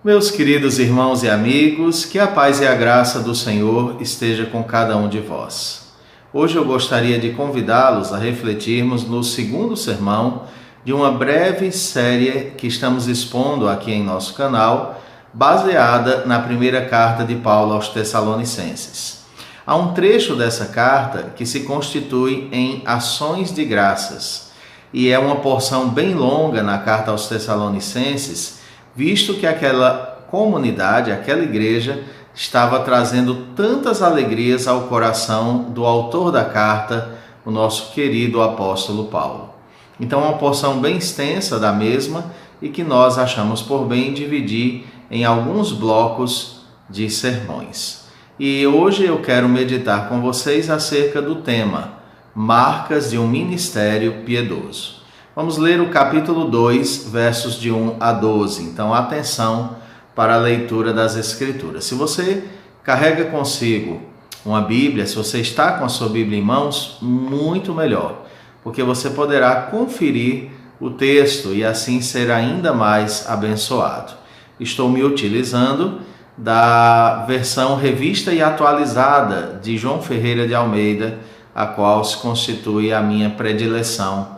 Meus queridos irmãos e amigos, que a paz e a graça do Senhor esteja com cada um de vós. Hoje eu gostaria de convidá-los a refletirmos no segundo sermão de uma breve série que estamos expondo aqui em nosso canal, baseada na primeira carta de Paulo aos Tessalonicenses. Há um trecho dessa carta que se constitui em ações de graças, e é uma porção bem longa na carta aos Tessalonicenses, visto que aquela comunidade, aquela igreja, estava trazendo tantas alegrias ao coração do autor da carta, o nosso querido apóstolo Paulo. Então, uma porção bem extensa da mesma e que nós achamos por bem dividir em alguns blocos de sermões. E hoje eu quero meditar com vocês acerca do tema Marcas de um Ministério Piedoso. Vamos ler o capítulo 2, versos de 1 a 12. Então, atenção para a leitura das Escrituras. Se você carrega consigo uma Bíblia, se você está com a sua Bíblia em mãos, muito melhor, porque você poderá conferir o texto e assim ser ainda mais abençoado. Estou me utilizando da versão revista e atualizada de João Ferreira de Almeida, a qual se constitui a minha predileção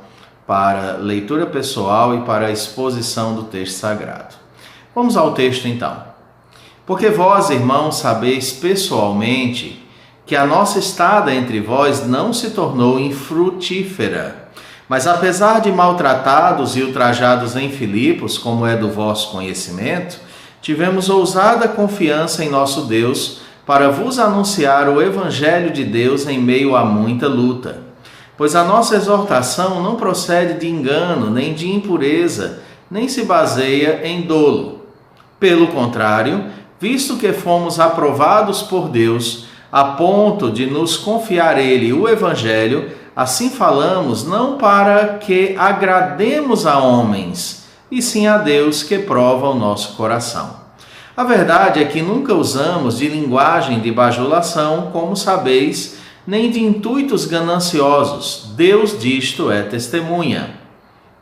para leitura pessoal e para a exposição do texto sagrado. Vamos ao texto então. Porque vós, irmãos, sabeis pessoalmente que a nossa estada entre vós não se tornou infrutífera, mas apesar de maltratados e ultrajados em Filipos, como é do vosso conhecimento, tivemos ousada confiança em nosso Deus para vos anunciar o Evangelho de Deus em meio a muita luta. Pois a nossa exortação não procede de engano, nem de impureza, nem se baseia em dolo. Pelo contrário, visto que fomos aprovados por Deus, a ponto de nos confiar Ele o Evangelho, assim falamos não para que agrademos a homens, e sim a Deus que prova o nosso coração. A verdade é que nunca usamos de linguagem de bajulação, como sabeis, nem de intuitos gananciosos. Deus disto é testemunha.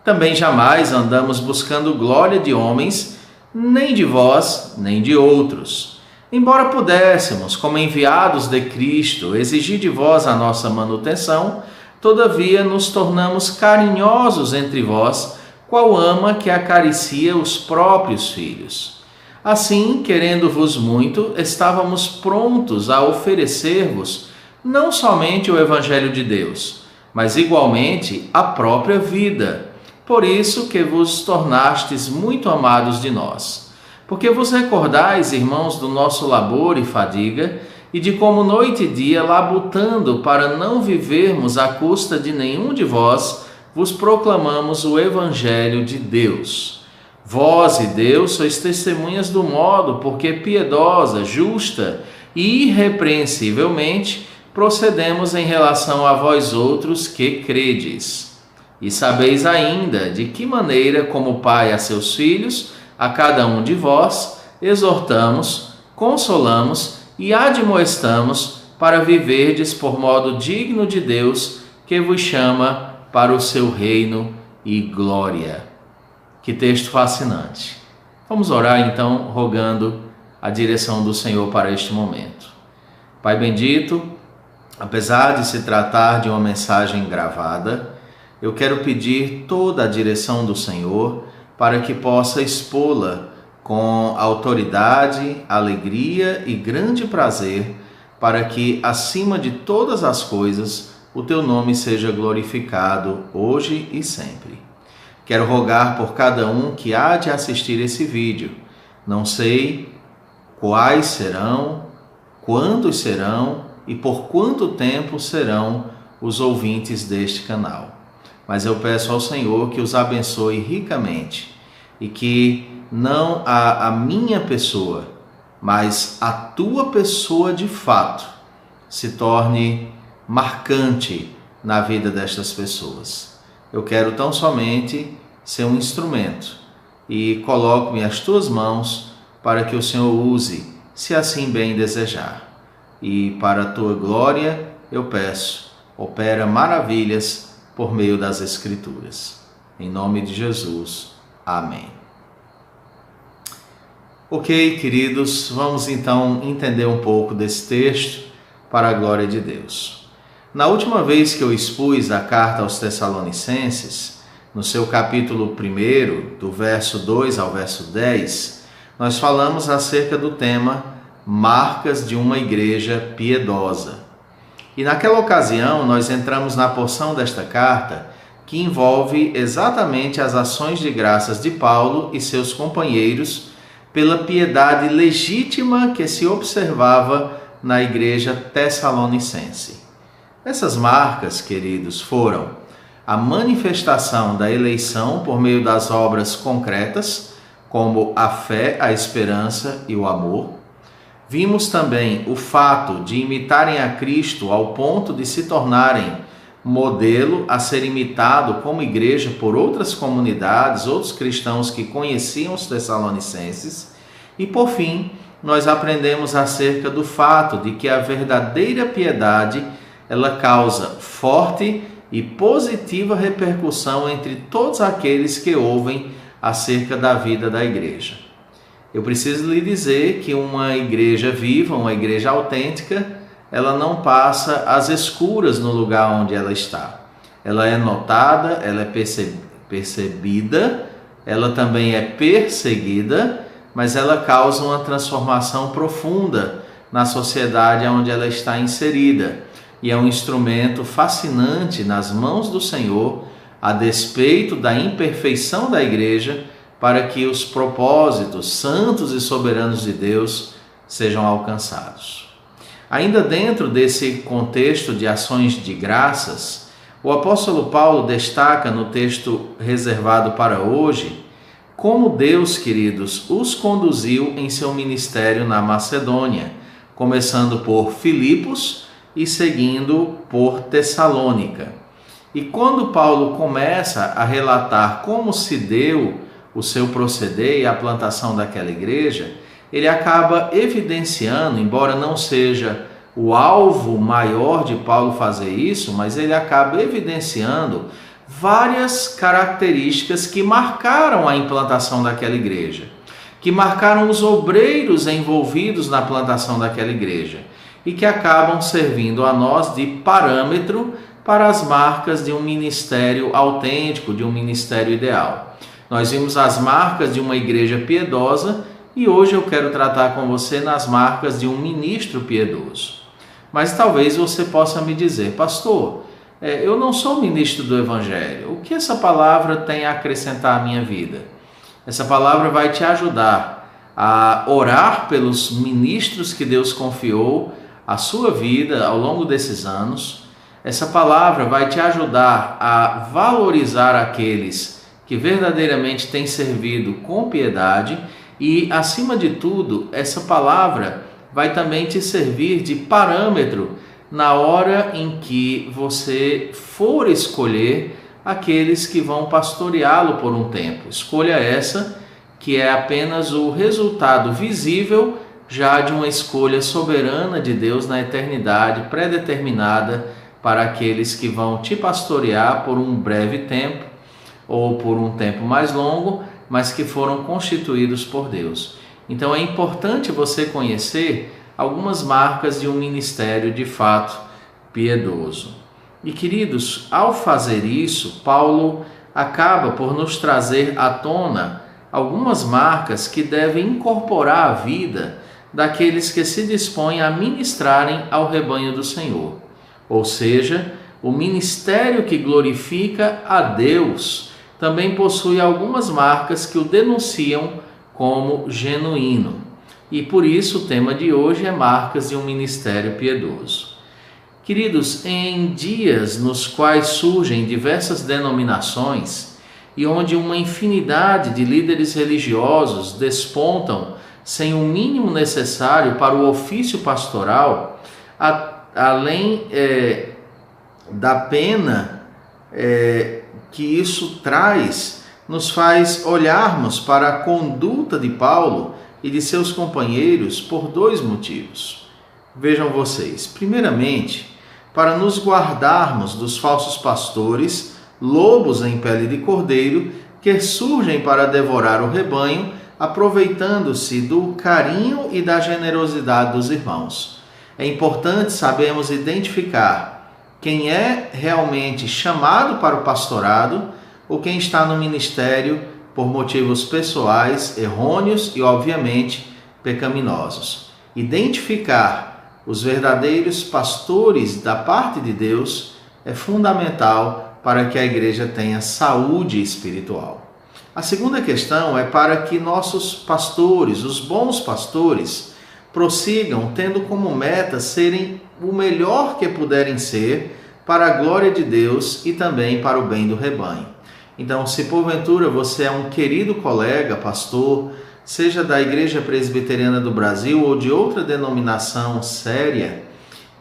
Também jamais andamos buscando glória de homens, nem de vós, nem de outros. Embora pudéssemos, como enviados de Cristo, exigir de vós a nossa manutenção, todavia nos tornamos carinhosos entre vós, qual ama que acaricia os próprios filhos. Assim, querendo-vos muito, estávamos prontos a oferecer-vos não somente o Evangelho de Deus, mas igualmente a própria vida. Por isso que vos tornastes muito amados de nós. Porque vos recordais, irmãos, do nosso labor e fadiga, e de como noite e dia, labutando para não vivermos à custa de nenhum de vós, vos proclamamos o Evangelho de Deus. Vós e Deus sois testemunhas do modo, porque piedosa, justa e irrepreensivelmente procedemos em relação a vós outros que credes. E sabeis ainda de que maneira, como pai a seus filhos, a cada um de vós, exortamos, consolamos e admoestamos para viverdes por modo digno de Deus, que vos chama para o seu reino e glória. Que texto fascinante! Vamos orar então, rogando a direção do Senhor para este momento. Pai bendito, apesar de se tratar de uma mensagem gravada, eu quero pedir toda a direção do Senhor para que possa expô-la com autoridade, alegria e grande prazer, para que, acima de todas as coisas, o teu nome seja glorificado hoje e sempre. Quero rogar por cada um que há de assistir esse vídeo. Não sei quais serão, quantos serão, e por quanto tempo serão os ouvintes deste canal. Mas eu peço ao Senhor que os abençoe ricamente e que não a minha pessoa, mas a tua pessoa de fato se torne marcante na vida destas pessoas. Eu quero tão somente ser um instrumento e coloco-me às tuas mãos para que o Senhor use, se assim bem desejar. E para a tua glória eu peço, opera maravilhas por meio das Escrituras. Em nome de Jesus. Amém. Ok, queridos, vamos então entender um pouco desse texto para a glória de Deus. Na última vez que eu expus a carta aos Tessalonicenses, no seu capítulo 1, do verso 2 ao verso 10, nós falamos acerca do tema Marcas de uma Igreja Piedosa. E naquela ocasião nós entramos na porção desta carta que envolve exatamente as ações de graças de Paulo e seus companheiros pela piedade legítima que se observava na igreja tessalonicense. Essas marcas, queridos, foram a manifestação da eleição por meio das obras concretas, como a fé, a esperança e o amor. Vimos também o fato de imitarem a Cristo ao ponto de se tornarem modelo a ser imitado como igreja por outras comunidades, outros cristãos que conheciam os tessalonicenses. E por fim, nós aprendemos acerca do fato de que a verdadeira piedade, ela causa forte e positiva repercussão entre todos aqueles que ouvem acerca da vida da igreja. Eu preciso lhe dizer que uma igreja viva, uma igreja autêntica, ela não passa às escuras no lugar onde ela está. Ela é notada, ela é percebida, ela também é perseguida, mas ela causa uma transformação profunda na sociedade onde ela está inserida. E é um instrumento fascinante nas mãos do Senhor, a despeito da imperfeição da igreja, para que os propósitos santos e soberanos de Deus sejam alcançados. Ainda dentro desse contexto de ações de graças, o apóstolo Paulo destaca no texto reservado para hoje como Deus, queridos, os conduziu em seu ministério na Macedônia, começando por Filipos e seguindo por Tessalônica. E quando Paulo começa a relatar como se deu o seu proceder e a plantação daquela igreja, ele acaba evidenciando, embora não seja o alvo maior de Paulo fazer isso, mas ele acaba evidenciando várias características que marcaram a implantação daquela igreja, que marcaram os obreiros envolvidos na plantação daquela igreja e que acabam servindo a nós de parâmetro para as marcas de um ministério autêntico, de um ministério ideal. Nós vimos as marcas de uma igreja piedosa e hoje eu quero tratar com você nas marcas de um ministro piedoso. Mas talvez você possa me dizer, pastor, eu não sou ministro do Evangelho. O que essa palavra tem a acrescentar à minha vida? Essa palavra vai te ajudar a orar pelos ministros que Deus confiou à sua vida ao longo desses anos. Essa palavra vai te ajudar a valorizar aqueles que verdadeiramente têm servido com piedade e, acima de tudo, essa palavra vai também te servir de parâmetro na hora em que você for escolher aqueles que vão pastoreá-lo por um tempo. Escolha essa que é apenas o resultado visível já de uma escolha soberana de Deus na eternidade, predeterminada para aqueles que vão te pastorear por um breve tempo ou por um tempo mais longo, mas que foram constituídos por Deus. Então é importante você conhecer algumas marcas de um ministério de fato piedoso. E queridos, ao fazer isso, Paulo acaba por nos trazer à tona algumas marcas que devem incorporar a vida daqueles que se dispõem a ministrarem ao rebanho do Senhor. Ou seja, o ministério que glorifica a Deus também possui algumas marcas que o denunciam como genuíno. E por isso o tema de hoje é marcas de um ministério piedoso. Queridos, em dias nos quais surgem diversas denominações e onde uma infinidade de líderes religiosos despontam sem o mínimo necessário para o ofício pastoral, além da pena que isso traz, nos faz olharmos para a conduta de Paulo e de seus companheiros por dois motivos. Vejam vocês, primeiramente, para nos guardarmos dos falsos pastores, lobos em pele de cordeiro, que surgem para devorar o rebanho, aproveitando-se do carinho e da generosidade dos irmãos. É importante sabermos identificar quem é realmente chamado para o pastorado ou quem está no ministério por motivos pessoais, errôneos e, obviamente, pecaminosos. Identificar os verdadeiros pastores da parte de Deus é fundamental para que a igreja tenha saúde espiritual. A segunda questão é para que nossos pastores, os bons pastores, prossigam tendo como meta serem o melhor que puderem ser para a glória de Deus e também para o bem do rebanho. Então, se porventura você é um querido colega, pastor, seja da Igreja Presbiteriana do Brasil ou de outra denominação séria,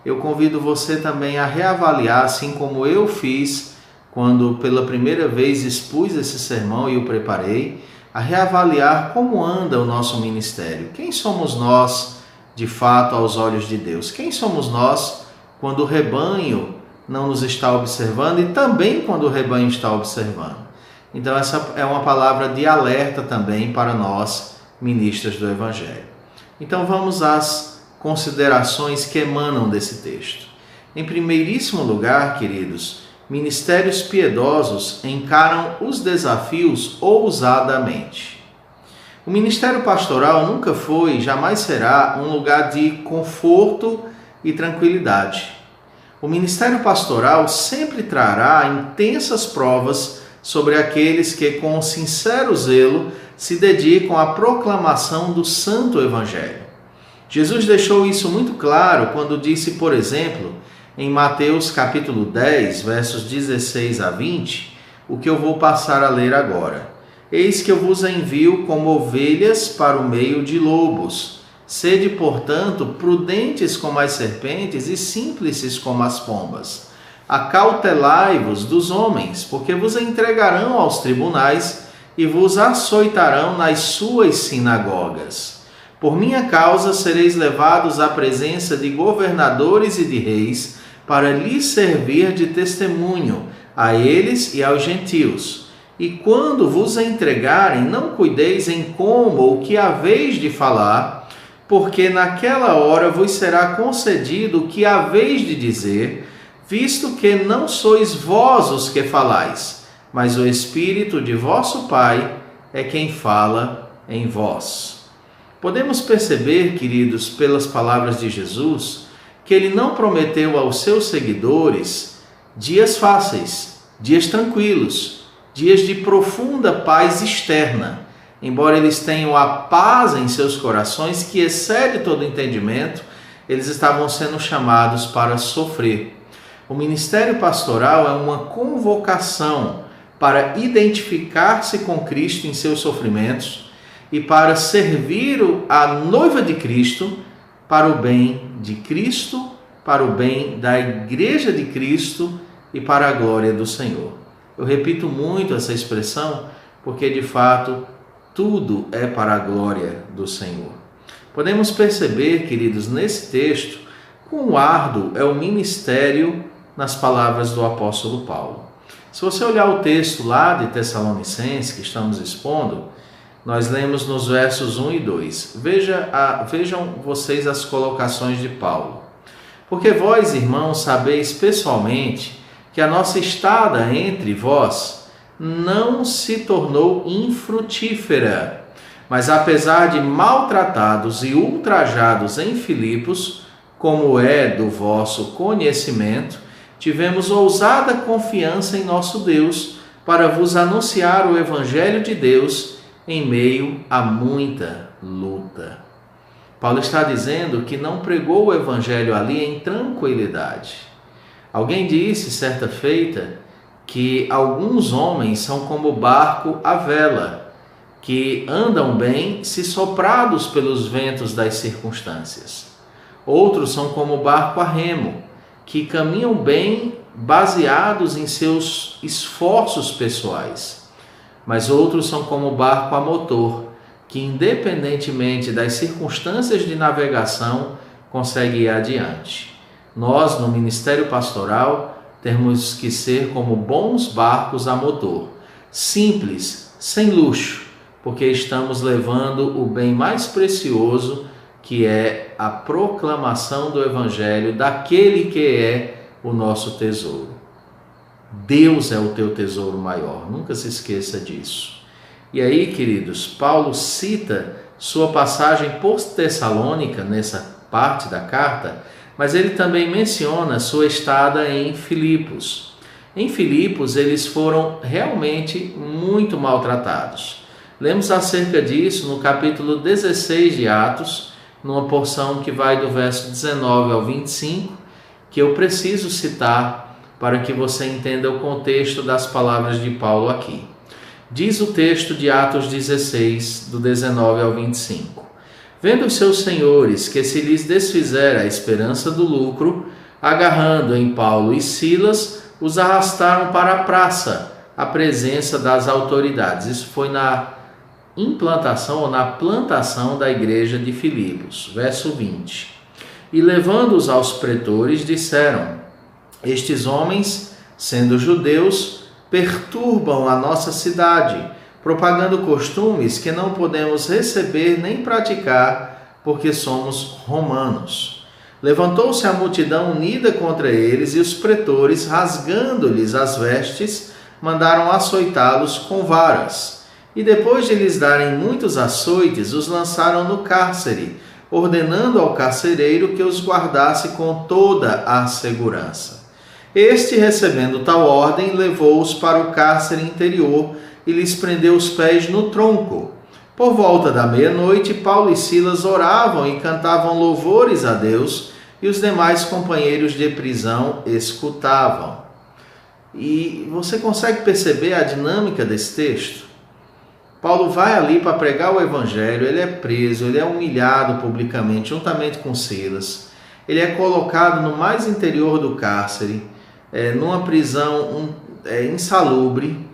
eu convido você também a reavaliar, assim como eu fiz quando pela primeira vez expus esse sermão e o preparei, a reavaliar como anda o nosso ministério. Quem somos nós, de fato, aos olhos de Deus? Quem somos nós quando o rebanho não nos está observando e também quando o rebanho está observando? Então essa é uma palavra de alerta também para nós, ministros do Evangelho. Então vamos às considerações que emanam desse texto. Em primeiríssimo lugar, queridos, ministérios piedosos encaram os desafios ousadamente. O ministério pastoral nunca foi e jamais será um lugar de conforto e tranquilidade. O ministério pastoral sempre trará intensas provas sobre aqueles que, com sincero zelo, se dedicam à proclamação do Santo Evangelho. Jesus deixou isso muito claro quando disse, por exemplo, em Mateus capítulo 10, versos 16 a 20, o que eu vou passar a ler agora. Eis que eu vos envio como ovelhas para o meio de lobos. Sede, portanto, prudentes como as serpentes e simples como as pombas. Acautelai-vos dos homens, porque vos entregarão aos tribunais e vos açoitarão nas suas sinagogas. Por minha causa sereis levados à presença de governadores e de reis, para lhes servir de testemunho a eles e aos gentios. E quando vos entregarem, não cuideis em como ou que haveis de falar, porque naquela hora vos será concedido o que haveis de dizer, visto que não sois vós os que falais, mas o Espírito de vosso Pai é quem fala em vós. Podemos perceber, queridos, pelas palavras de Jesus, que ele não prometeu aos seus seguidores dias fáceis, dias tranquilos, dias de profunda paz externa, embora eles tenham a paz em seus corações que excede todo entendimento, eles estavam sendo chamados para sofrer. O ministério pastoral é uma convocação para identificar-se com Cristo em seus sofrimentos e para servir a noiva de Cristo para o bem de Cristo, para o bem da Igreja de Cristo e para a glória do Senhor. Eu repito muito essa expressão porque, de fato, tudo é para a glória do Senhor. Podemos perceber, queridos, nesse texto, quão árduo é o ministério nas palavras do apóstolo Paulo. Se você olhar o texto lá de Tessalonicenses que estamos expondo, nós lemos nos versos 1 e 2. Vejam vocês as colocações de Paulo. Porque vós, irmãos, sabeis pessoalmente que a nossa estada entre vós não se tornou infrutífera, mas apesar de maltratados e ultrajados em Filipos, como é do vosso conhecimento, tivemos ousada confiança em nosso Deus para vos anunciar o Evangelho de Deus em meio a muita luta. Paulo está dizendo que não pregou o Evangelho ali em tranquilidade. Alguém disse, certa feita, que alguns homens são como barco à vela, que andam bem se soprados pelos ventos das circunstâncias. Outros são como barco a remo, que caminham bem baseados em seus esforços pessoais. Mas outros são como barco a motor, que independentemente das circunstâncias de navegação, consegue ir adiante. Nós, no ministério pastoral, temos que ser como bons barcos a motor, simples, sem luxo, porque estamos levando o bem mais precioso, que é a proclamação do Evangelho daquele que é o nosso tesouro. Deus é o teu tesouro maior, nunca se esqueça disso. E aí, queridos, Paulo cita sua passagem por Tessalônica nessa parte da carta, mas ele também menciona sua estada em Filipos. Em Filipos, eles foram realmente muito maltratados. Lemos acerca disso no capítulo 16 de Atos, numa porção que vai do verso 19 ao 25, que eu preciso citar para que você entenda o contexto das palavras de Paulo aqui. Diz o texto de Atos 16, do 19 ao 25. Vendo os seus senhores que se lhes desfizera a esperança do lucro, agarrando em Paulo e Silas, os arrastaram para a praça, à presença das autoridades. Isso foi na implantação ou na plantação da igreja de Filipos. Verso 20. E levando-os aos pretores, disseram: estes homens, sendo judeus, perturbam a nossa cidade, propagando costumes que não podemos receber nem praticar, porque somos romanos. Levantou-se a multidão unida contra eles, e os pretores, rasgando-lhes as vestes, mandaram açoitá-los com varas. E depois de lhes darem muitos açoites, os lançaram no cárcere, ordenando ao carcereiro que os guardasse com toda a segurança. Este, recebendo tal ordem, levou-os para o cárcere interior e lhes prendeu os pés no tronco. Por volta da meia-noite, Paulo e Silas oravam e cantavam louvores a Deus, e os demais companheiros de prisão escutavam. E você consegue perceber a dinâmica desse texto? Paulo vai ali para pregar o Evangelho, ele é preso, ele é humilhado publicamente, juntamente com Silas. Ele é colocado no mais interior do cárcere, numa prisão insalubre,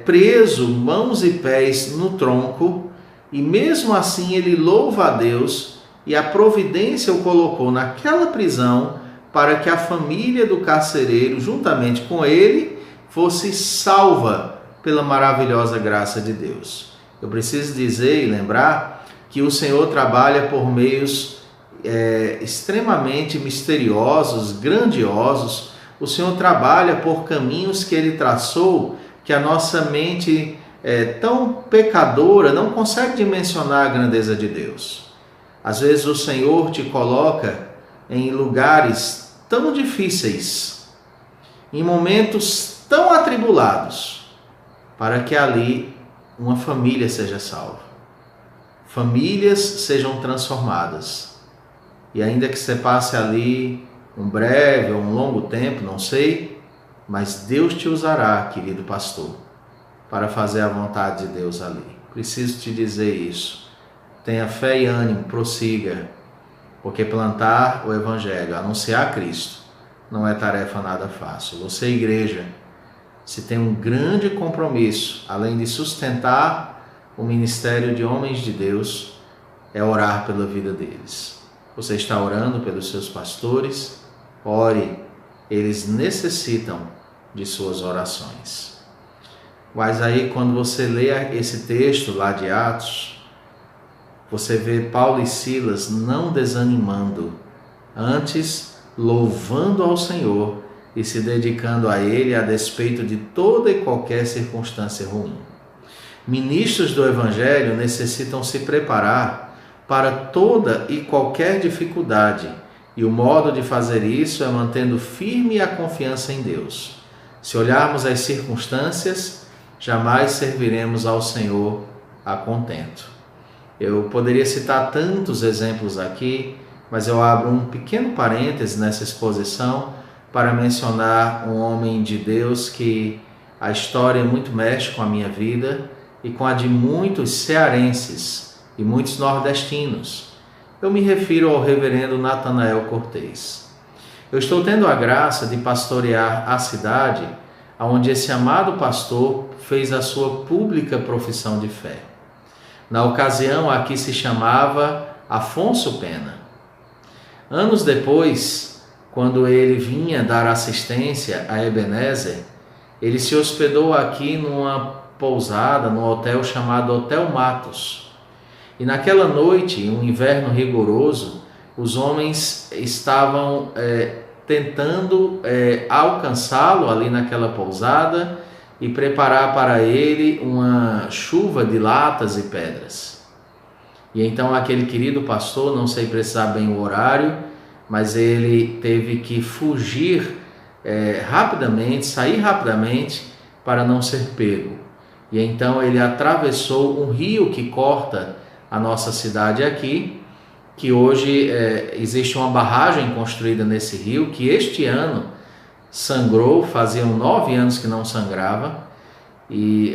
preso, mãos e pés no tronco, e mesmo assim ele louva a Deus, e a providência o colocou naquela prisão para que a família do carcereiro, juntamente com ele, fosse salva pela maravilhosa graça de Deus. Eu preciso dizer e lembrar que o Senhor trabalha por meios extremamente misteriosos, grandiosos. O Senhor trabalha por caminhos que Ele traçou, que a nossa mente tão pecadora não consegue dimensionar a grandeza de Deus. Às vezes o Senhor te coloca em lugares tão difíceis, em momentos tão atribulados, para que ali uma família seja salva, famílias sejam transformadas. E ainda que você passe ali um breve ou um longo tempo, não sei, mas Deus te usará, querido pastor, para fazer a vontade de Deus ali. Preciso te dizer isso. Tenha fé e ânimo, prossiga, porque plantar o Evangelho, anunciar Cristo, não é tarefa nada fácil. Você, igreja, se tem um grande compromisso, além de sustentar o ministério de homens de Deus, é orar pela vida deles. Você está orando pelos seus pastores? Ore, eles necessitam de suas orações. Mas aí, quando você lê esse texto lá de Atos, você vê Paulo e Silas não desanimando, antes louvando ao Senhor e se dedicando a Ele a despeito de toda e qualquer circunstância ruim. Ministros do Evangelho necessitam se preparar para toda e qualquer dificuldade, e o modo de fazer isso é mantendo firme a confiança em Deus. Se olharmos as circunstâncias, jamais serviremos ao Senhor a contento. Eu poderia citar tantos exemplos aqui, mas eu abro um pequeno parêntese nessa exposição para mencionar um homem de Deus que a história muito mexe com a minha vida e com a de muitos cearenses e muitos nordestinos. Eu me refiro ao reverendo Natanael Cortez. Eu estou tendo a graça de pastorear a cidade onde esse amado pastor fez a sua pública profissão de fé. Na ocasião, aqui se chamava Afonso Pena. Anos depois, quando ele vinha dar assistência a Ebenezer, ele se hospedou aqui numa pousada no hotel chamado Hotel Matos. E naquela noite, um inverno rigoroso, os homens estavam tentando alcançá-lo ali naquela pousada e preparar para ele uma chuva de latas e pedras. E então aquele querido pastor, não sei precisar bem o horário, mas ele teve que fugir rapidamente, sair rapidamente para não ser pego. E então ele atravessou um rio que corta a nossa cidade aqui, que hoje existe uma barragem construída nesse rio, que este ano sangrou, faziam 9 anos que não sangrava,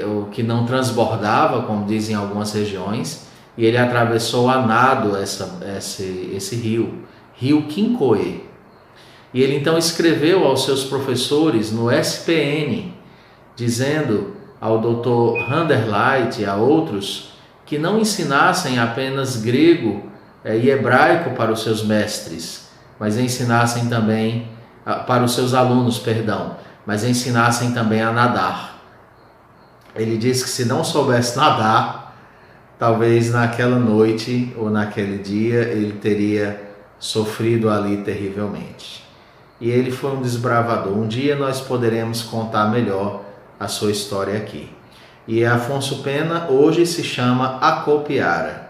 ou que não transbordava, como dizem em algumas regiões, e ele atravessou a nado esse rio Quincoê. E ele então escreveu aos seus professores no SPN, dizendo ao Dr. Hunderleit e a outros que não ensinassem apenas grego e hebraico para os seus mestres, mas ensinassem também para os seus alunos, mas ensinassem também a nadar. Ele disse que se não soubesse nadar, talvez naquela noite ou naquele dia ele teria sofrido ali terrivelmente. E ele foi um desbravador. Um dia nós poderemos contar melhor a sua história aqui. E Afonso Pena hoje se chama Acopiara.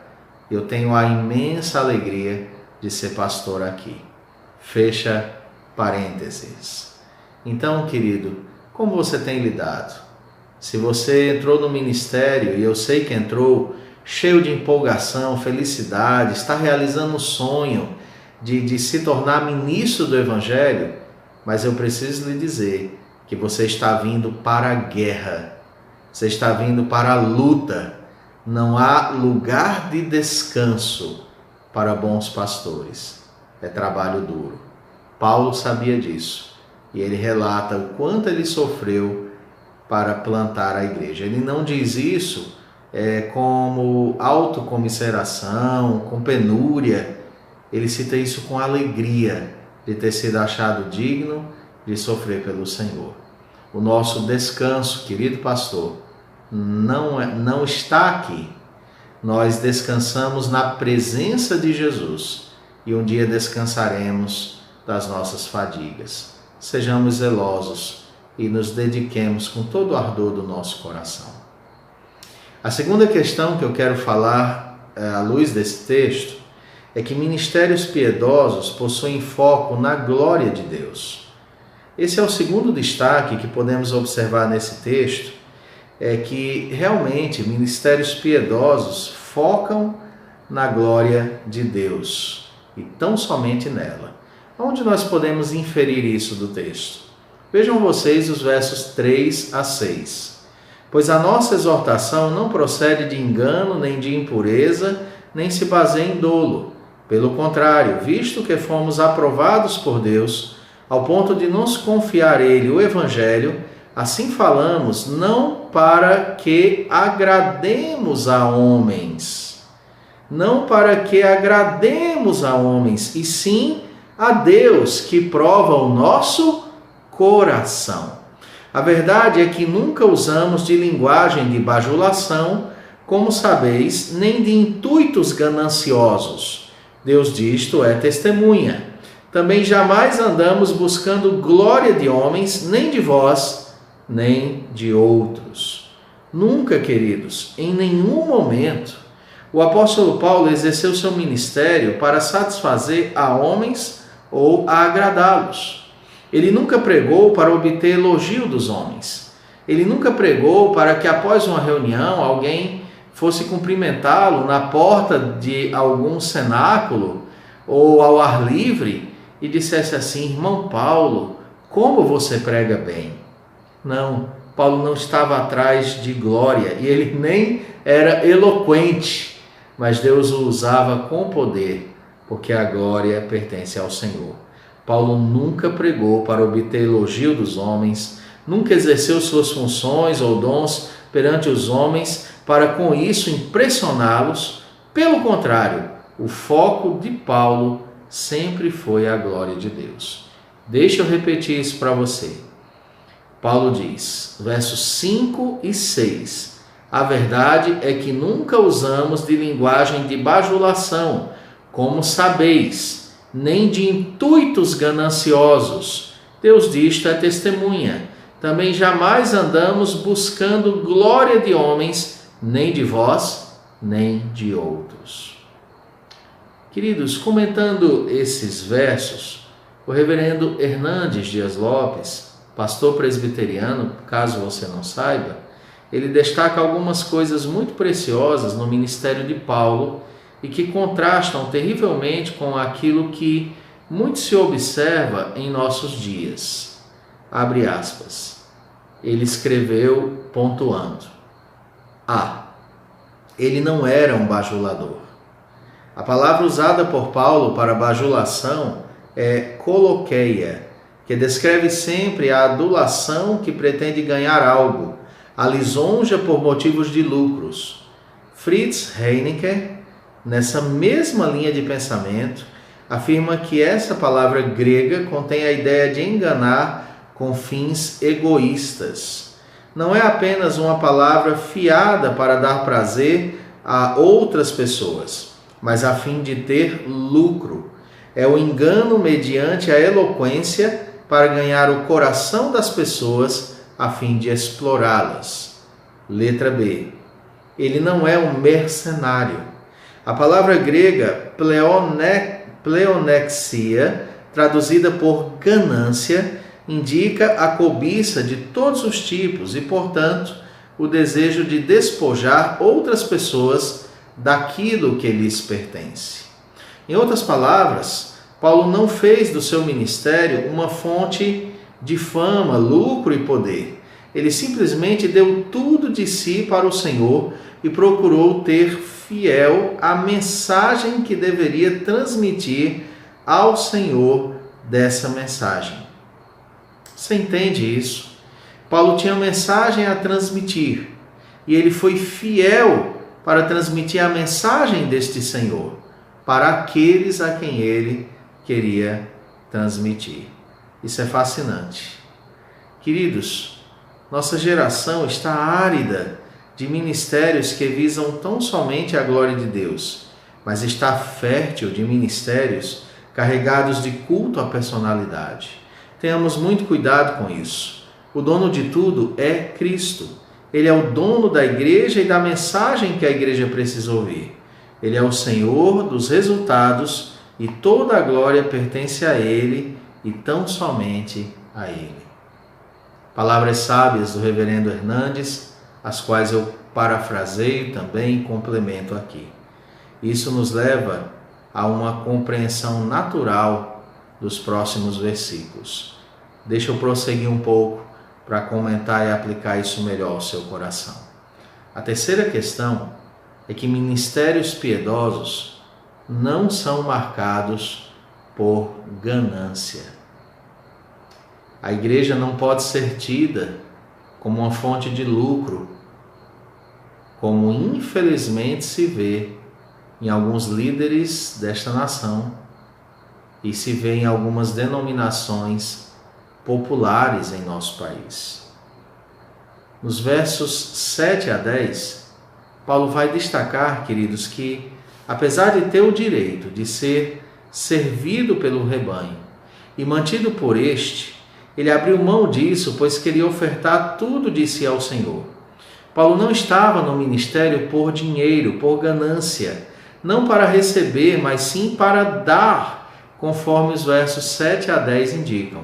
Eu tenho a imensa alegria de ser pastor aqui. Fecha parênteses. Então, querido, como você tem lidado? Se você entrou no ministério, e eu sei que entrou, cheio de empolgação, felicidade, está realizando o sonho de se tornar ministro do Evangelho, mas eu preciso lhe dizer que você está vindo para a guerra, você está vindo para a luta. Não há lugar de descanso para bons pastores. É trabalho duro. Paulo sabia disso e ele relata o quanto ele sofreu para plantar a igreja. Ele não diz isso como autocomiseração, com penúria. Ele cita isso com alegria de ter sido achado digno de sofrer pelo Senhor. O nosso descanso, querido pastor, não está aqui. Nós descansamos na presença de Jesus e um dia descansaremos das nossas fadigas. Sejamos zelosos e nos dediquemos com todo o ardor do nosso coração. A segunda questão que eu quero falar à luz desse texto é que ministérios piedosos possuem foco na glória de Deus. Esse é o segundo destaque que podemos observar nesse texto, é que realmente ministérios piedosos focam na glória de Deus e tão somente nela. Onde nós podemos inferir isso do texto? Vejam vocês os versos 3 a 6. Pois a nossa exortação não procede de engano, nem de impureza, nem se baseia em dolo. Pelo contrário, visto que fomos aprovados por Deus, ao ponto de nos confiar Ele o Evangelho, assim falamos, não para que agrademos a homens, e sim a Deus que prova o nosso coração. A verdade é que nunca usamos de linguagem de bajulação, como sabeis, nem de intuitos gananciosos. Deus disto é testemunha. Também jamais andamos buscando glória de homens, nem de vós, nem de outros. Nunca, queridos, em nenhum momento, o apóstolo Paulo exerceu seu ministério para satisfazer a homens ou a agradá-los. Ele nunca pregou para obter elogio dos homens. Ele nunca pregou para que após uma reunião alguém fosse cumprimentá-lo na porta de algum cenáculo ou ao ar livre e dissesse assim: irmão Paulo, como você prega bem. Não, Paulo não estava atrás de glória e ele nem era eloquente, mas Deus o usava com poder, porque a glória pertence ao Senhor. Paulo nunca pregou para obter elogio dos homens, nunca exerceu suas funções ou dons perante os homens para com isso impressioná-los. Pelo contrário, o foco de Paulo sempre foi a glória de Deus. Deixa eu repetir isso para você. Paulo diz, versos 5 e 6, a verdade é que nunca usamos de linguagem de bajulação, como sabeis, nem de intuitos gananciosos. Deus disto é testemunha. Também jamais andamos buscando glória de homens, nem de vós, nem de outros. Queridos, comentando esses versos, o reverendo Hernandes Dias Lopes, pastor presbiteriano, caso você não saiba, ele destaca algumas coisas muito preciosas no ministério de Paulo e que contrastam terrivelmente com aquilo que muito se observa em nossos dias. Abre aspas. Ele escreveu pontuando. Ele não era um bajulador. A palavra usada por Paulo para bajulação é kolokeia, que descreve sempre a adulação que pretende ganhar algo, a lisonja por motivos de lucros. Fritz Heinecker, nessa mesma linha de pensamento, afirma que essa palavra grega contém a ideia de enganar com fins egoístas. Não é apenas uma palavra fiada para dar prazer a outras pessoas, mas a fim de ter lucro. É o engano mediante a eloquência para ganhar o coração das pessoas a fim de explorá-las. Letra B. Ele não é um mercenário. A palavra grega pleonexia, traduzida por ganância, indica a cobiça de todos os tipos e, portanto, o desejo de despojar outras pessoas daquilo que lhes pertence. Em outras palavras, Paulo não fez do seu ministério uma fonte de fama, lucro e poder. Ele simplesmente deu tudo de si para o Senhor e procurou ter fiel a mensagem que deveria transmitir ao Senhor dessa mensagem. Você entende isso? Paulo tinha mensagem a transmitir e ele foi fiel para transmitir a mensagem deste Senhor para aqueles a quem ele queria transmitir. Isso é fascinante. Queridos, nossa geração está árida de ministérios que visam tão somente a glória de Deus, mas está fértil de ministérios carregados de culto à personalidade. Tenhamos muito cuidado com isso. O dono de tudo é Cristo. Ele é o dono da igreja e da mensagem que a igreja precisa ouvir. Ele é o Senhor dos resultados e toda a glória pertence a Ele e tão somente a Ele. Palavras sábias do reverendo Hernandes, as quais eu parafraseio também e complemento aqui. Isso nos leva a uma compreensão natural dos próximos versículos. Deixa eu prosseguir um pouco para comentar e aplicar isso melhor ao seu coração. A terceira questão é que ministérios piedosos não são marcados por ganância. A igreja não pode ser tida como uma fonte de lucro, como infelizmente se vê em alguns líderes desta nação e se vê em algumas denominações populares em nosso país. Nos versos 7 a 10, Paulo vai destacar, queridos, que apesar de ter o direito de ser servido pelo rebanho e mantido por este, ele abriu mão disso, pois queria ofertar tudo de si ao Senhor. Paulo não estava no ministério por dinheiro, por ganância, não para receber, mas sim para dar, conforme os versos 7 a 10 indicam.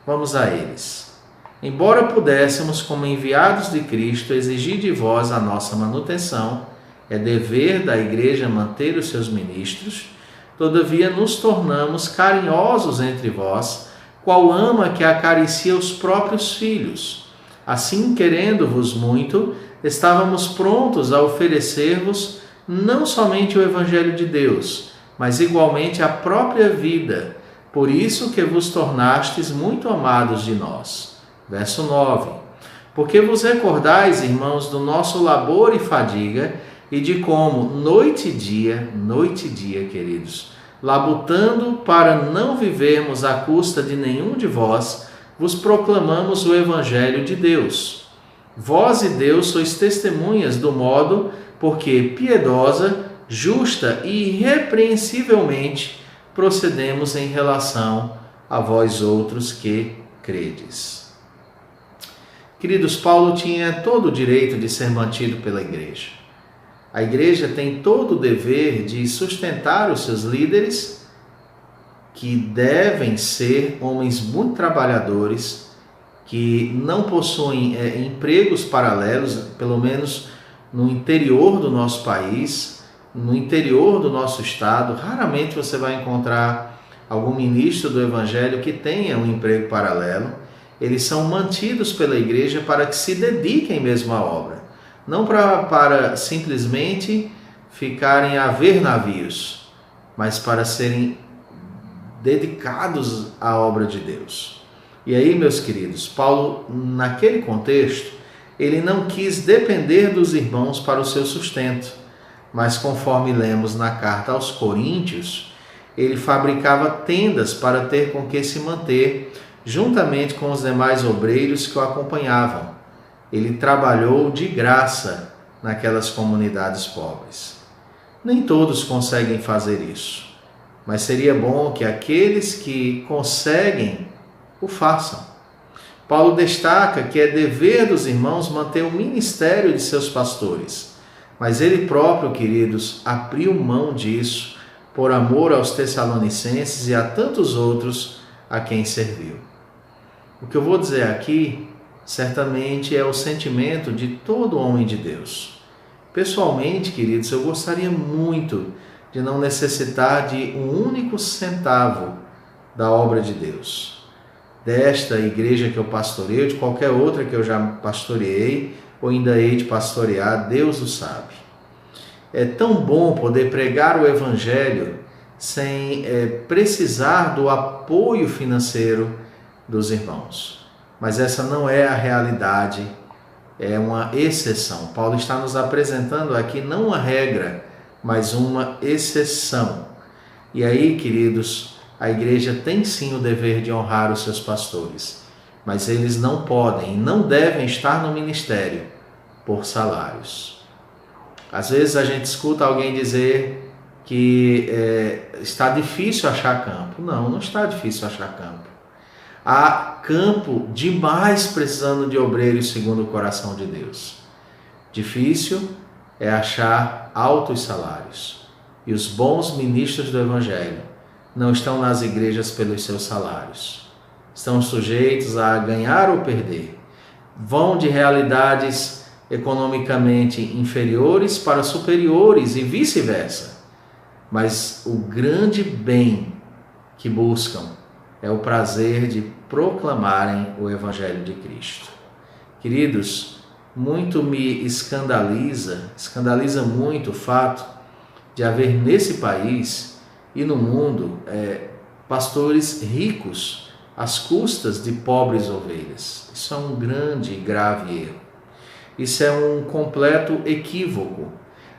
Vamos a eles. Embora pudéssemos, como enviados de Cristo, exigir de vós a nossa manutenção, é dever da igreja manter os seus ministros, todavia nos tornamos carinhosos entre vós, qual ama que acaricia os próprios filhos. Assim, querendo-vos muito, estávamos prontos a oferecer-vos não somente o Evangelho de Deus, mas igualmente a própria vida, por isso que vos tornastes muito amados de nós. Verso 9. Porque vos recordais, irmãos, do nosso labor e fadiga, e de como, noite e dia, queridos, labutando para não vivermos à custa de nenhum de vós, vos proclamamos o Evangelho de Deus. Vós e Deus sois testemunhas do modo porque piedosa, justa e irrepreensivelmente procedemos em relação a vós outros que credes. Queridos, Paulo tinha todo o direito de ser mantido pela igreja. A igreja tem todo o dever de sustentar os seus líderes, que devem ser homens muito trabalhadores, que não possuem empregos paralelos, pelo menos no interior do nosso país, no interior do nosso estado. Raramente você vai encontrar algum ministro do Evangelho que tenha um emprego paralelo. Eles são mantidos pela igreja para que se dediquem mesmo à obra, não para simplesmente ficarem a ver navios, mas para serem dedicados à obra de Deus. E aí, meus queridos, Paulo, naquele contexto, ele não quis depender dos irmãos para o seu sustento, mas conforme lemos na carta aos Coríntios, ele fabricava tendas para ter com que se manter, juntamente com os demais obreiros que o acompanhavam. Ele trabalhou de graça naquelas comunidades pobres. Nem todos conseguem fazer isso, mas seria bom que aqueles que conseguem o façam. Paulo destaca que é dever dos irmãos manter o ministério de seus pastores, mas ele próprio, queridos, abriu mão disso por amor aos Tessalonicenses e a tantos outros a quem serviu. O que eu vou dizer aqui, certamente, é o sentimento de todo homem de Deus. Pessoalmente, queridos, eu gostaria muito de não necessitar de um único centavo da obra de Deus, desta igreja que eu pastoreio, de qualquer outra que eu já pastoreei ou ainda hei de pastorear, Deus o sabe. É tão bom poder pregar o Evangelho sem precisar do apoio financeiro dos irmãos. Mas essa não é a realidade, é uma exceção. Paulo está nos apresentando aqui não uma regra, mas uma exceção. E aí, queridos, a igreja tem sim o dever de honrar os seus pastores, mas eles não podem e não devem estar no ministério por salários. Às vezes a gente escuta alguém dizer que está difícil achar campo. Não, não está difícil achar campo. Há campo demais precisando de obreiros segundo o coração de Deus. Difícil é achar altos salários. E os bons ministros do Evangelho não estão nas igrejas pelos seus salários. Estão sujeitos a ganhar ou perder. Vão de realidades economicamente inferiores para superiores e vice-versa. Mas o grande bem que buscam é o prazer de proclamarem o Evangelho de Cristo. Queridos, muito me escandaliza muito o fato de haver nesse país e no mundo pastores ricos às custas de pobres ovelhas. Isso é um grande e grave erro. Isso é um completo equívoco.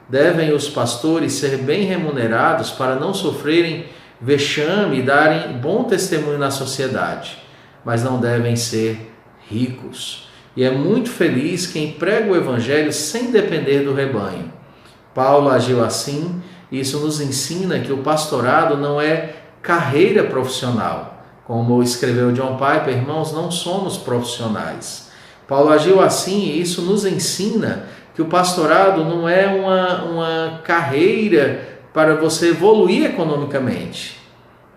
Devem os pastores ser bem remunerados para não sofrerem vexame e darem bom testemunho na sociedade, mas não devem ser ricos. E é muito feliz quem prega o Evangelho sem depender do rebanho. Paulo agiu assim, e isso nos ensina que o pastorado não é carreira profissional. Como escreveu John Piper, irmãos, não somos profissionais. Paulo agiu assim, e isso nos ensina que o pastorado não é uma carreira para você evoluir economicamente,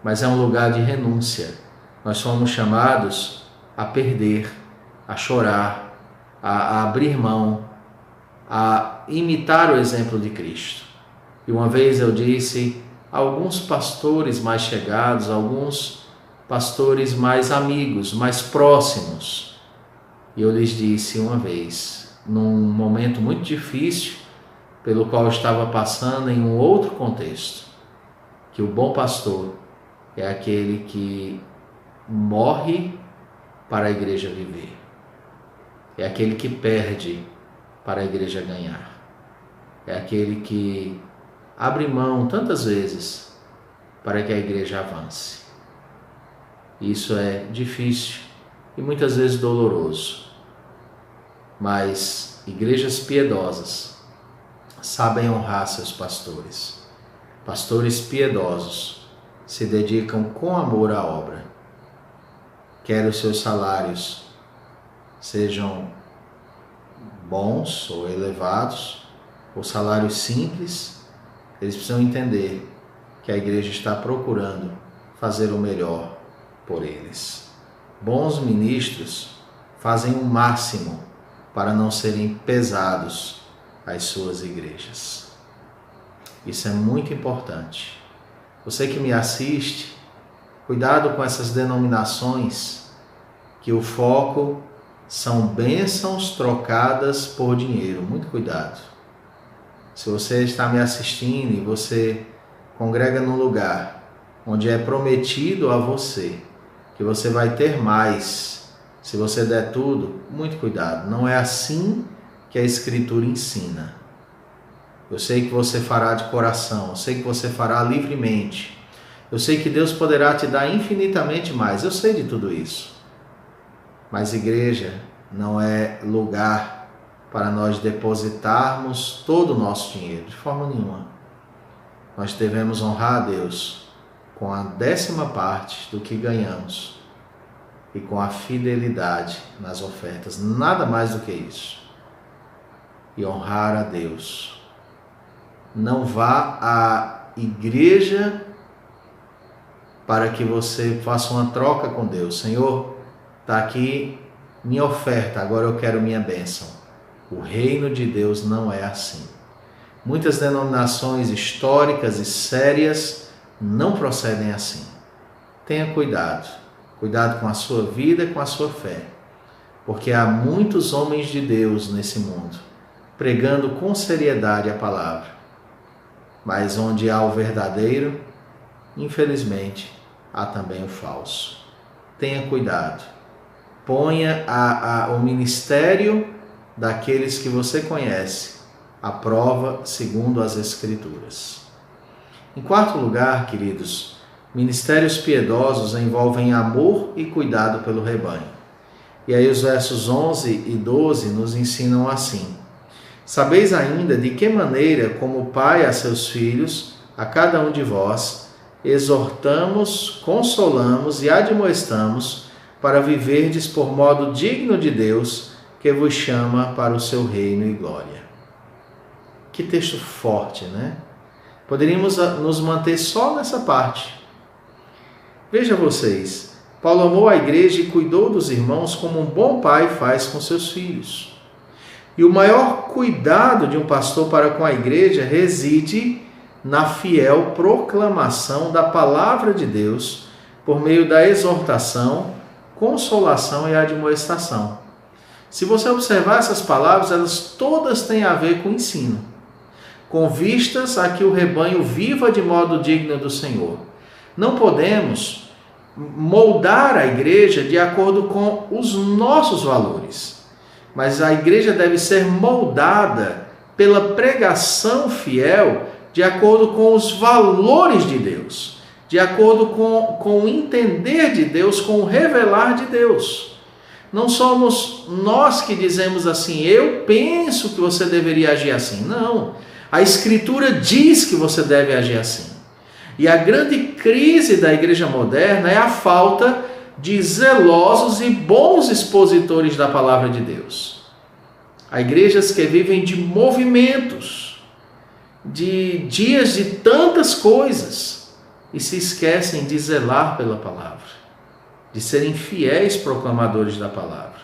mas é um lugar de renúncia. Nós somos chamados a perder, a chorar, a abrir mão, a imitar o exemplo de Cristo. E uma vez eu disse a alguns pastores mais chegados, alguns pastores mais amigos, mais próximos, e eu lhes disse uma vez, num momento muito difícil, pelo qual eu estava passando em um outro contexto, que o bom pastor é aquele que morre para a igreja viver. É aquele que perde para a igreja ganhar. É aquele que abre mão tantas vezes para que a igreja avance. Isso é difícil, e muitas vezes doloroso. Mas igrejas piedosas sabem honrar seus pastores. Pastores piedosos se dedicam com amor à obra. Quer os seus salários sejam bons ou elevados, ou salários simples, eles precisam entender que a igreja está procurando fazer o melhor por eles. Bons ministros fazem o máximo para não serem pesados às suas igrejas. Isso é muito importante. Você que me assiste, cuidado com essas denominações que o foco são bênçãos trocadas por dinheiro. Muito cuidado. Se você está me assistindo e você congrega num lugar onde é prometido a você que você vai ter mais se você der tudo, muito cuidado. Não é assim que a Escritura ensina. Eu sei que você fará de coração, eu sei que você fará livremente. Eu sei que Deus poderá te dar infinitamente mais. Eu sei de tudo isso. Mas igreja não é lugar para nós depositarmos todo o nosso dinheiro, de forma nenhuma. Nós devemos honrar a Deus com a 10ª parte do que ganhamos e com a fidelidade nas ofertas, nada mais do que isso. E honrar a Deus. Não vá à igreja para que você faça uma troca com Deus. Senhor, está aqui minha oferta, agora eu quero minha bênção. O reino de Deus não é assim. Muitas denominações históricas e sérias não procedem assim. Tenha cuidado. Cuidado com a sua vida e com a sua fé. Porque há muitos homens de Deus nesse mundo, pregando com seriedade a palavra. Mas onde há o verdadeiro, infelizmente, há também o falso. Tenha cuidado. Ponha o ministério daqueles que você conhece à prova segundo as Escrituras. Em quarto lugar, queridos, ministérios piedosos envolvem amor e cuidado pelo rebanho. E aí os versos 11 e 12 nos ensinam assim: sabeis ainda de que maneira, como pai a seus filhos, a cada um de vós, exortamos, consolamos e admoestamos para viverdes por modo digno de Deus, que vos chama para o seu reino e glória. Que texto forte, né? Poderíamos nos manter só nessa parte. Veja vocês, Paulo amou a igreja e cuidou dos irmãos como um bom pai faz com seus filhos. E o maior cuidado de um pastor para com a igreja reside na fiel proclamação da palavra de Deus por meio da exortação, consolação e admoestação. Se você observar essas palavras, elas todas têm a ver com ensino, com vistas a que o rebanho viva de modo digno do Senhor. Não podemos moldar a igreja de acordo com os nossos valores, mas a igreja deve ser moldada pela pregação fiel de acordo com os valores de Deus, de acordo com o entender de Deus, com o revelar de Deus. Não somos nós que dizemos assim, eu penso que você deveria agir assim. Não, a Escritura diz que você deve agir assim. E a grande crise da igreja moderna é a falta de zelosos e bons expositores da palavra de Deus. Há igrejas que vivem de movimentos, de dias de tantas coisas, e se esquecem de zelar pela palavra, de serem fiéis proclamadores da palavra.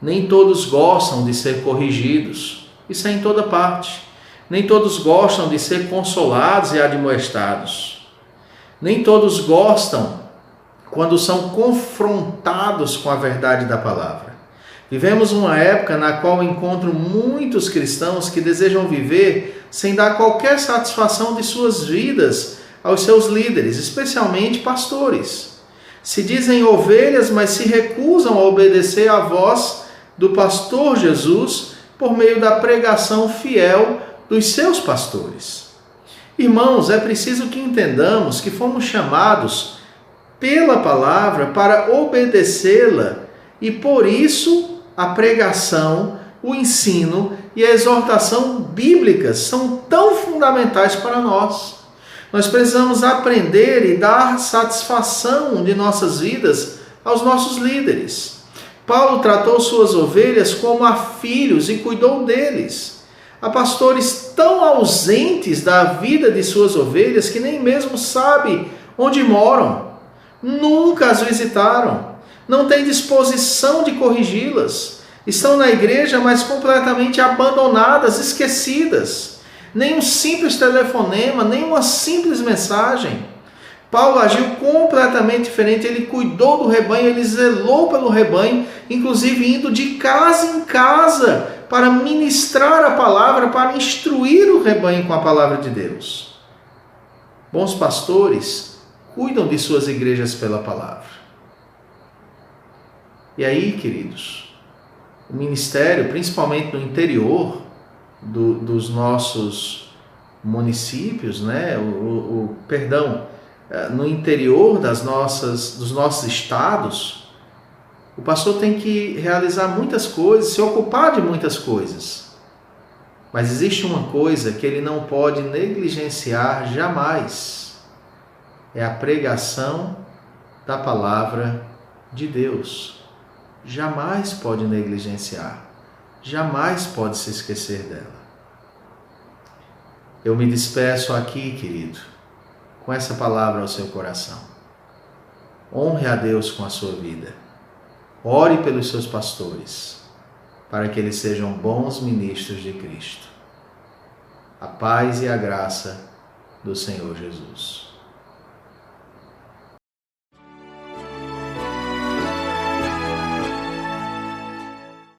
Nem todos gostam de ser corrigidos, isso é em toda parte. Nem todos gostam de ser consolados e admoestados. Nem todos gostam quando são confrontados com a verdade da palavra. Vivemos uma época na qual encontro muitos cristãos que desejam viver sem dar qualquer satisfação de suas vidas aos seus líderes, especialmente pastores. Se dizem ovelhas, mas se recusam a obedecer à voz do pastor Jesus por meio da pregação fiel dos seus pastores. Irmãos, é preciso que entendamos que fomos chamados pela palavra para obedecê-la E por isso a pregação, o ensino e a exortação bíblicas são tão fundamentais para nós. Nós precisamos aprender e dar satisfação de nossas vidas aos nossos líderes. Paulo tratou suas ovelhas como a filhos e cuidou deles. Há pastores tão ausentes da vida de suas ovelhas que nem mesmo sabem onde moram, nunca as visitaram, não têm disposição de corrigi-las, estão na igreja, mas completamente abandonadas, esquecidas. Nem um simples telefonema, nem uma simples mensagem. Paulo agiu completamente diferente, ele cuidou do rebanho, ele zelou pelo rebanho, inclusive indo de casa em casa para ministrar a palavra, para instruir o rebanho com a palavra de Deus. Bons pastores cuidam de suas igrejas pela palavra. E aí, queridos, o ministério, principalmente no interior dos nossos municípios, né? No interior dos nossos estados, o pastor tem que realizar muitas coisas, se ocupar de muitas coisas. Mas existe uma coisa que ele não pode negligenciar jamais. É a pregação da palavra de Deus. Jamais pode negligenciar. Jamais pode se esquecer dela. Eu me despeço aqui, querido, com essa palavra ao seu coração. Honre a Deus com a sua vida. Ore pelos seus pastores, para que eles sejam bons ministros de Cristo. A paz e a graça do Senhor Jesus.